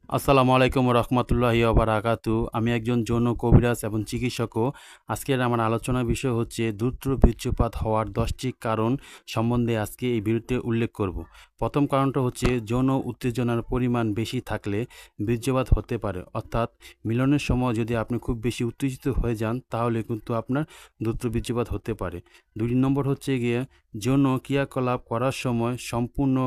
আসসালামু আলাইকুম রহমতুল্লাহি বারাকাতু। আমি একজন যৌন কবিরাজ এবং চিকিৎসকও। আজকের আমার আলোচনার বিষয় হচ্ছে দ্রুত বীর্যপাত হওয়ার 10টি কারণ সম্বন্ধে আজকে এই ভিডিওতে উল্লেখ করব। প্রথম কারণটা হচ্ছে যৌন উত্তেজনার পরিমাণ বেশি থাকলে বীর্যপাত হতে পারে, অর্থাৎ মিলনের সময় যদি আপনি খুব বেশি উত্তেজিত হয়ে যান তাহলে কিন্তু আপনার দ্রুত বীর্যপাত হতে পারে। 2 নম্বর হচ্ছে গিয়ে যৌন ক্রিয়াকলাপ করার সময় সম্পূর্ণ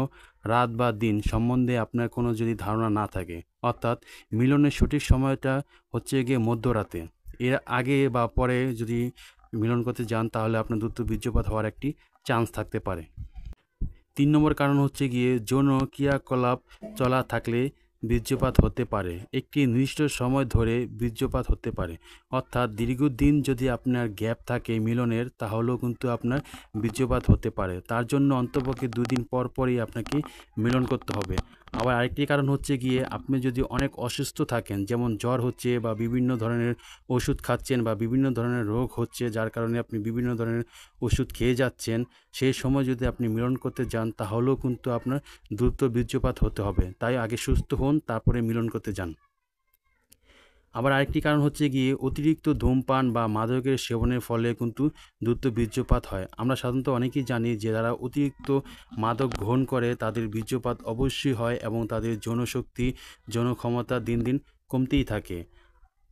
রাত বা দিন সম্বন্ধে আপনার কোনো যদি ধারণা না থাকে, অর্থাৎ মিলনের সঠিক সময়টা হচ্ছে গিয়ে মধ্যরাতে। এর আগে বা পরে যদি মিলন করতে যান তাহলে আপনার দ্রুত বীর্যপাত হওয়ার একটি চান্স থাকতে পারে। 3 নম্বর কারণ হচ্ছে গিয়ে যৌন ক্রিয়াকলাপ চলা থাকলে বীর্যপাত হতে পারে। একটি নির্দিষ্ট সময় ধরে বীর্যপাত হতে পারে, অর্থাৎ দীর্ঘদিন যদি আপনার গ্যাপ থাকে মিলনের তাহলেও কিন্তু আপনার বীর্যপাত হতে পারে। তার জন্য অন্তপক্ষে 2 দিন পর পরই আপনাকে মিলন করতে হবে। আবার আরেকটি কারণ হচ্ছে গিয়ে আপনি যদি অনেক অসুস্থ থাকেন, যেমন জ্বর হচ্ছে বা বিভিন্ন ধরনের ওষুধ খাচ্ছেন বা বিভিন্ন ধরনের রোগ হচ্ছে যার কারণে আপনি বিভিন্ন ধরনের ওষুধ খেয়ে যাচ্ছেন, সেই সময় যদি আপনি মিলন করতে যান তাহলেও কিন্তু আপনার দ্রুত বীর্যপাত হতে হবে। তাই আগে সুস্থ হন, তারপরে মিলন করতে যান। আবার আরেকটি কারণ হচ্ছে গিয়ে অতিরিক্ত ধূমপান বা মাদকের সেবনের ফলে কিন্তু দ্রুত বীর্যপাত হয়। আমরা সাধারণত অনেকেই জানি যে যারা অতিরিক্ত মাদক গ্রহণ করে তাদের বীর্যপাত অবশ্যই হয় এবং তাদের যৌনশক্তি, যৌন ক্ষমতা দিন দিন কমতেই থাকে।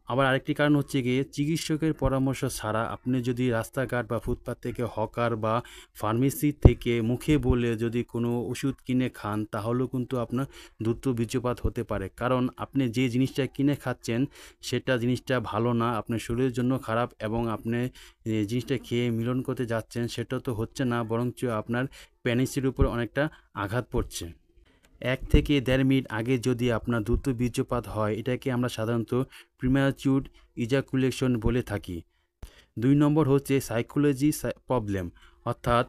আবার আরেকটি কারণ হচ্ছে গিয়ে চিকিৎসকের পরামর্শ ছাড়া আপনি যদি রাস্তাঘাট বা ফুটপাত থেকে হকার বা ফার্মেসি থেকে মুখে বলে যদি কোনো ওষুধ কিনে খান তাহলেও কিন্তু আপনার দ্রুত বীর্যপাত হতে পারে। কারণ আপনি যে জিনিসটা কিনে খাচ্ছেন সেটা জিনিসটা ভালো না, আপনার শরীরের জন্য খারাপ, এবং আপনি যে জিনিসটা খেয়ে মিলন করতে যাচ্ছেন সেটা তো হচ্ছে না, বরঞ্চ আপনার পেনিসের উপর অনেকটা আঘাত পড়ছে। 1 থেকে 1.5 মিনিট আগে যদি আপনার দ্রুত বীর্যপাত হয় এটাকে আমরা সাধারণত প্রিম্যাচিউর ইজাকুলেশন বলে থাকি। 2 নম্বর হচ্ছে সাইকোলজি প্রবলেম, অর্থাৎ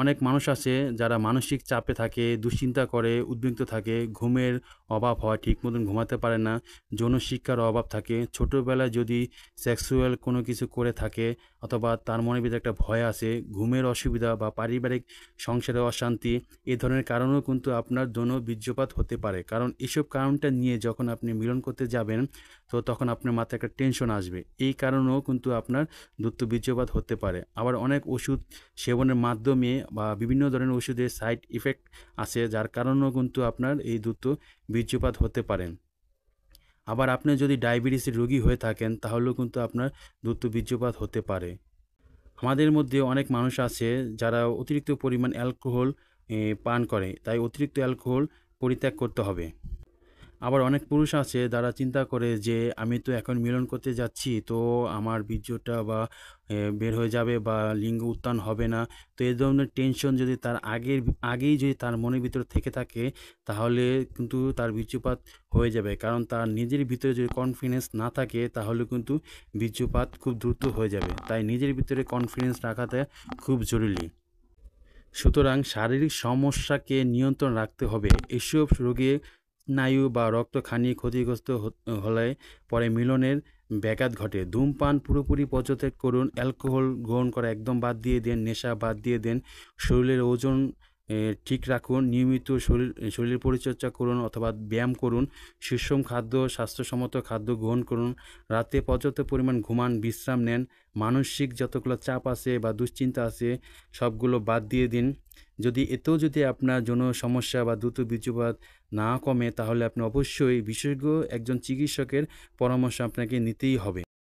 অনেক মানুষ আছে যারা মানসিক চাপে থাকে, দুশ্চিন্তা করে, উদ্বিগ্ন থাকে, ঘুমের অভাব হয়, ঠিক মতন ঘুমাতে পারে না, যৌন শিক্ষার অভাব থাকে, ছোটোবেলায় যদি সেক্সুয়াল কোনো কিছু করে থাকে অথবা তার মনের ভিতরে একটা ভয় আসে, ঘুমের অসুবিধা বা পারিবারিক সংসারে অশান্তি, এ ধরনের কারণেও কিন্তু আপনার যৌন বীর্যপাত হতে পারে। কারণ এসব কারণটা নিয়ে যখন আপনি মিলন করতে যাবেন তো তখন আপনার মাথায় একটা টেনশন আসবে, এই কারণেও কিন্তু আপনার দ্রুত বীর্যপাত হতে পারে। আবার অনেক ওষুধ সেবনের মাধ্যমে বা বিভিন্ন ধরনের ওষুধের সাইড ইফেক্ট আছে যার কারণেও কিন্তু আপনার এই দ্রুত বীর্যপাত হতে পারেন। আবার আপনি যদি ডায়াবেটিসের রোগী হয়ে থাকেন তাহলেও কিন্তু আপনার দ্রুত বীর্যপাত হতে পারে। আমাদের মধ্যে অনেক মানুষ আছে যারা অতিরিক্ত পরিমাণ অ্যালকোহল পান করে, তাই অতিরিক্ত অ্যালকোহল পরিত্যাগ করতে হবে। আবার অনেক পুরুষ আছে যারা চিন্তা করে যে আমি তো এখন মিলন করতে যাচ্ছি তো আমার বীর্যটা বা বের হয়ে যাবে বা লিঙ্গ উত্থান হবে না। তো এই ধরনের টেনশন যদি তার আগেই যদি তার মনের ভিতরে থেকে থাকে তাহলে কিন্তু তার বীর্যপাত হয়ে যাবে। কারণ তার নিজের ভিতরে যদি কনফিডেন্স না থাকে তাহলে কিন্তু বীর্যপাত খুব দ্রুত হয়ে যাবে। তাই নিজের ভিতরে কনফিডেন্স রাখাটা খুব জরুরি। সুতরাং শারীরিক সমস্যাকে নিয়ন্ত্রণ রাখতে হবে। এসব রোগে স্নায়ু বা রক্তখানি ক্ষতিগ্রস্ত হলে পরে মিলনের ব্যাঘাত ঘটে। ধূমপান পুরোপুরি পরিত্যাগ করুন, অ্যালকোহল গ্রহণ করা একদম বাদ দিয়ে দেন, নেশা বাদ দিয়ে দেন, শরীরের ওজন ঠিক রাখুন, নিয়মিত শরীরের পরিচর্যা করুন অথবা ব্যায়াম করুন, সুষম খাদ্য, স্বাস্থ্যসম্মত খাদ্য গ্রহণ করুন, রাতে পর্যাপ্ত পরিমাণ ঘুমান, বিশ্রাম নেন, মানসিক যতগুলো চাপ আছে বা দুশ্চিন্তা আছে সবগুলো বাদ দিয়ে দিন। যদি আপনার যৌন সমস্যা বা দ্রুত বীর্যপাত না কমে তাহলে আপনি অবশ্যই বিশেষজ্ঞ একজন চিকিৎসকের পরামর্শ আপনাকে নিতেই হবে।